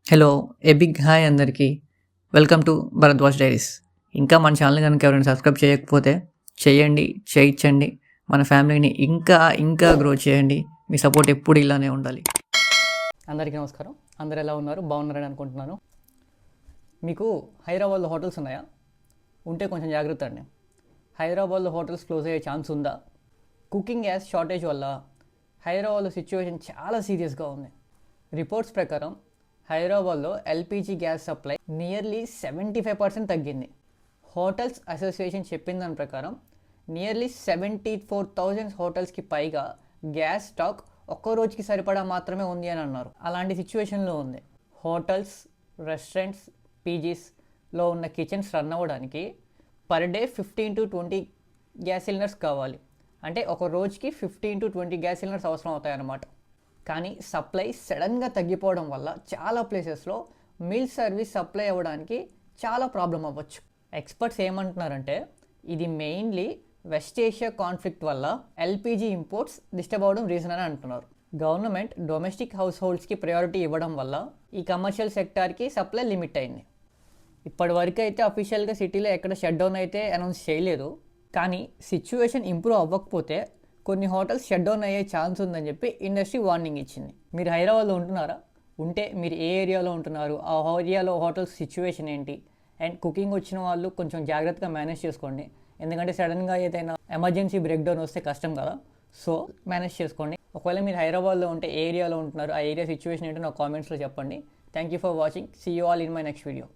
Hello! A big hi అందరికీ. Welcome to Bharadwaj diaries. ఇంకా మన ఛానల్‌ని గనుక ఎవరైనా సబ్స్క్రైబ్ చేయకపోతే చేయండి, చేయించండి. మన ఫ్యామిలీని ఇంకా గ్రో చేయండి. మీ సపోర్ట్ ఎప్పుడు ఇలానే ఉండాలి. అందరికీ నమస్కారం. అందరూ ఎలా ఉన్నారు? బాగున్నారని అనుకుంటున్నాను. మీకు హైదరాబాద్లో హోటల్స్ ఉన్నాయా? ఉంటే కొంచెం జాగ్రత్త అండి. హైదరాబాద్లో హోటల్స్ క్లోజ్ అయ్యే ఛాన్స్ ఉందా? కుకింగ్ గ్యాస్ షార్టేజ్ వల్ల హైదరాబాద్లో సిచ్యువేషన్ చాలా సీరియస్గా ఉంది. రిపోర్ట్స్ ప్రకారం హైదరాబాద్లో ఎల్పిజి గ్యాస్ సప్లై నియర్లీ 75% తగ్గింది. హోటల్స్ అసోసియేషన్ చెప్పిన దాని ప్రకారం నియర్లీ 74,000 హోటల్స్కి పైగా గ్యాస్ స్టాక్ ఒక్క రోజుకి సరిపడా మాత్రమే ఉంది అని అన్నారు. అలాంటి సిచ్యువేషన్లో ఉంది. హోటల్స్, రెస్టారెంట్స్, పీజీస్లో ఉన్న కిచెన్స్ రన్ అవ్వడానికి per day 15 to 20 gas cylinders కావాలి. అంటే ఒక రోజుకి 15 to 20 గ్యాస్ సిలిండర్స్ అవసరం అవుతాయి అన్నమాట. కానీ సప్లై సడన్గా తగ్గిపోవడం వల్ల చాలా ప్లేసెస్లో మీల్ సర్వీస్ సప్లై అవ్వడానికి చాలా ప్రాబ్లం అవ్వచ్చు. ఎక్స్పర్ట్స్ ఏమంటున్నారంటే ఇది మెయిన్లీ వెస్ట్ ఏషియా కాన్ఫ్లిక్ట్ వల్ల ఎల్పిజి ఇంపోర్ట్స్ డిస్టర్బ్ అవ్వడం రీజన్ అని అంటున్నారు. గవర్నమెంట్ డొమెస్టిక్ హౌస్ హోల్డ్స్కి ప్రయారిటీ ఇవ్వడం వల్ల ఈ కమర్షియల్ సెక్టార్కి సప్లై లిమిట్ అయింది. ఇప్పటి వరకు అయితే అఫీషియల్గా సిటీలో ఎక్కడ షట్ డౌన్ అయితే అనౌన్స్ చేయలేదు. కానీ సిచ్యువేషన్ ఇంప్రూవ్ అవ్వకపోతే కొన్ని హోటల్స్ షట్ డౌన్ అయ్యే ఛాన్స్ ఉందని చెప్పి ఇండస్ట్రీ వార్నింగ్ ఇచ్చింది. మీరు హైదరాబాద్లో ఉంటున్నారా? ఉంటే మీరు ఏ ఏరియాలో ఉంటున్నారు? ఆ ఏరియాలో హోటల్స్ సిచ్యువేషన్ ఏంటి? అండ్ కుకింగ్ వచ్చిన వాళ్ళు కొంచెం జాగ్రత్తగా మేనేజ్ చేసుకోండి. ఎందుకంటే సడన్గా ఏదైనా ఎమర్జెన్సీ బ్రేక్ డౌన్ వస్తే కష్టం కదా. సో మేనేజ్ చేసుకోండి. ఒకవేళ మీరు హైదరాబాద్లో ఉంటే ఏ ఏరియాలో ఉంటున్నారు, ఆ ఏరియా సిచ్యువేషన్ ఏంటో నాకు కామెంట్స్లో చెప్పండి. Thank you for watching. See you all in my next video.